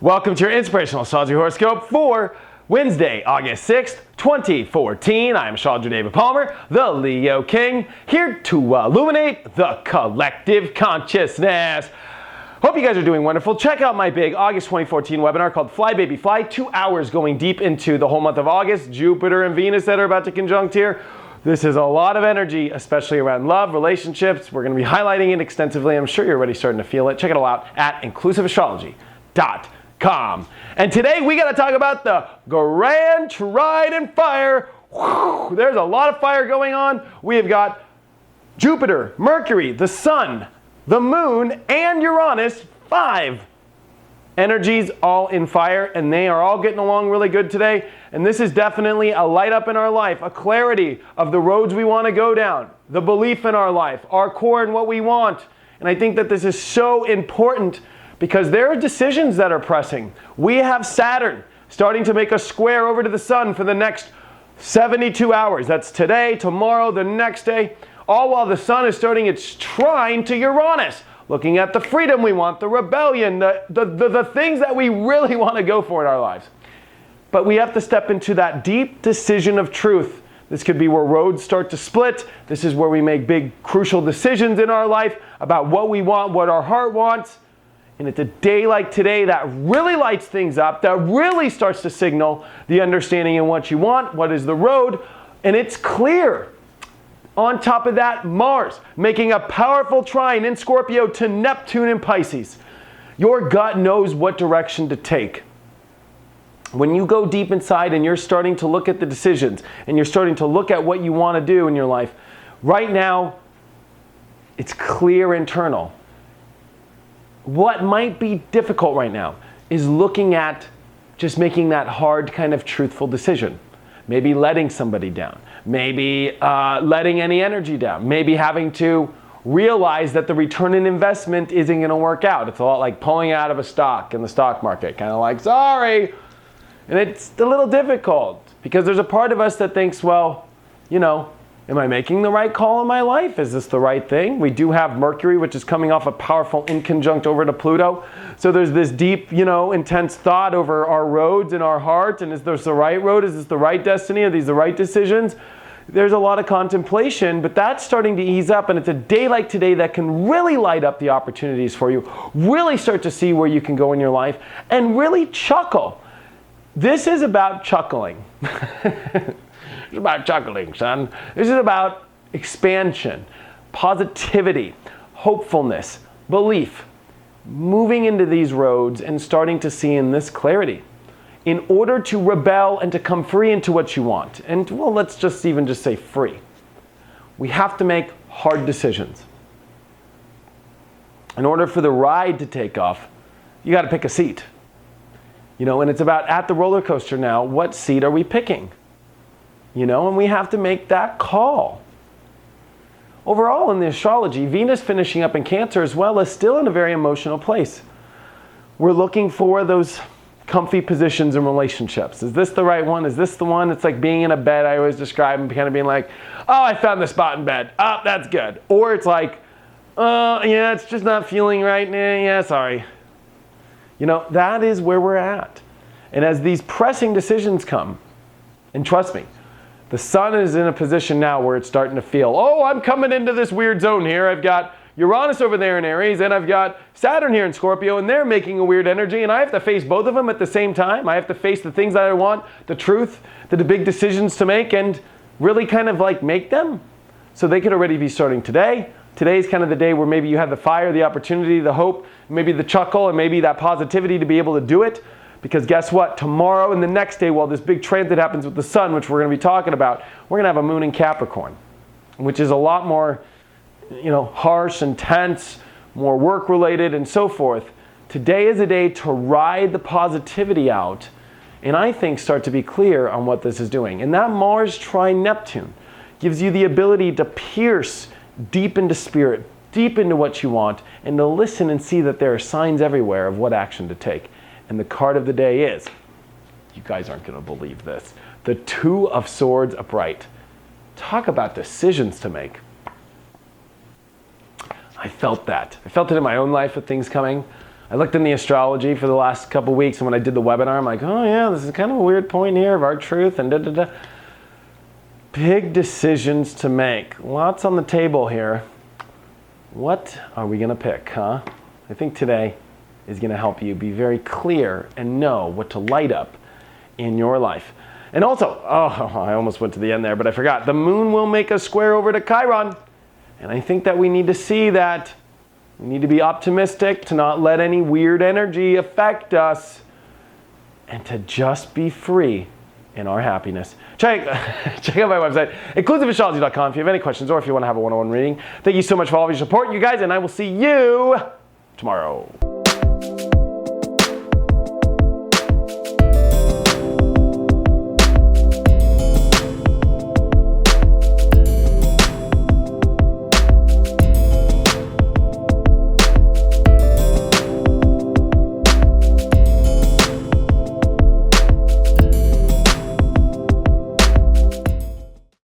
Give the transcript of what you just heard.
Welcome to your Inspirational Astrology Horoscope for Wednesday, August 6th, 2014. I am Astrologer David Palmer, the Leo King, here to illuminate the collective consciousness. Hope you guys are doing wonderful. Check out my big August 2014 webinar called Fly Baby Fly. 2 hours going deep into the whole month of August. Jupiter and Venus that are about to conjunct here. This is a lot of energy, especially around love, relationships. We're going to be highlighting it extensively. I'm sure you're already starting to feel it. Check it all out at inclusiveastrology.com. And today we got to talk about the grand Trine fire. Whew, there's a lot of fire going on. We have got Jupiter, Mercury, the Sun, the Moon, and Uranus, 5 energies all in fire, and they are all getting along really good today. And this is definitely a light up in our life, a clarity of the roads we want to go down, the belief in our life, our core and what we want. And I think that this is so important because there are decisions that are pressing. We have Saturn starting to make a square over to the Sun for the next 72 hours. That's today, tomorrow, the next day, all while the Sun is starting its trine to Uranus, looking at the freedom we want, the rebellion, the things that we really want to go for in our lives. But we have to step into that deep decision of truth. This could be where roads start to split. This is where we make big, crucial decisions in our life about what we want, what our heart wants. And it's a day like today that really lights things up, that really starts to signal the understanding in what you want, what is the road, and it's clear. On top of that, Mars making a powerful trine in Scorpio to Neptune in Pisces. Your gut knows what direction to take. When you go deep inside and you're starting to look at the decisions and you're starting to look at what you want to do in your life, right now, it's clear internal. What might be difficult right now is looking at just making that hard kind of truthful decision. Maybe letting somebody down. Maybe letting any energy down. Maybe having to realize that the return on investment isn't going to work out. It's a lot like pulling out of a stock in the stock market. Kind of like, sorry. And it's a little difficult because there's a part of us that thinks, well, you know, am I making the right call in my life? Is this the right thing? We do have Mercury, which is coming off a powerful inconjunct over to Pluto. So there's this deep, intense thought over our roads in our heart. And is this the right road? Is this the right destiny? Are these the right decisions? There's a lot of contemplation, but that's starting to ease up. And it's a day like today that can really light up the opportunities for you. Really start to see where you can go in your life and really chuckle. This is about chuckling. It's about chuckling, son. This is about expansion, positivity, hopefulness, belief, moving into these roads and starting to see in this clarity in order to rebel and to come free into what you want. And well, let's just say free. We have to make hard decisions. In order for the ride to take off, you got to pick a seat. And it's about at the roller coaster now, what seat are we picking? And we have to make that call. Overall, in the astrology, Venus finishing up in Cancer as well is still in a very emotional place. We're looking for those comfy positions in relationships. Is this the right one? Is this the one? It's like being in a bed. I always describe and kind of being like, oh, I found the spot in bed. Oh, that's good. Or it's like, yeah, it's just not feeling right. Yeah, sorry. That is where we're at. And as these pressing decisions come, and trust me, the Sun is in a position now where it's starting to feel, oh, I'm coming into this weird zone here. I've got Uranus over there in Aries, and I've got Saturn here in Scorpio, and they're making a weird energy, and I have to face both of them at the same time. I have to face the things that I want, the truth, the big decisions to make, and really kind of like make them. So they could already be starting today. Today's kind of the day where maybe you have the fire, the opportunity, the hope, maybe the chuckle, and maybe that positivity to be able to do it. Because guess what? Tomorrow and the next day, while this big transit happens with the Sun, which we're going to be talking about, we're going to have a moon in Capricorn, which is a lot more, harsh, intense, more work-related, and so forth. Today is a day to ride the positivity out, and I think start to be clear on what this is doing. And that Mars trine Neptune gives you the ability to pierce deep into spirit, deep into what you want, and to listen and see that there are signs everywhere of what action to take. And the card of the day is you guys aren't going to believe this. The Two of Swords upright. Talk about decisions to make. I felt that. I felt it in my own life with things coming. I looked in the astrology for the last couple weeks, and when I did the webinar, I'm like, oh yeah, this is kind of a weird point here of our truth and da-da-da. Big decisions to make. Lots on the table here. What are we going to pick, huh? I think today is going to help you be very clear and know what to light up in your life. And also, oh, I almost went to the end there, but I forgot. The moon will make a square over to Chiron. And I think that we need to see that. We need to be optimistic, to not let any weird energy affect us, and to just be free in our happiness. Check out my website, inclusiveastrology.com, if you have any questions or if you want to have a one-on-one reading. Thank you so much for all of your support, you guys, and I will see you tomorrow.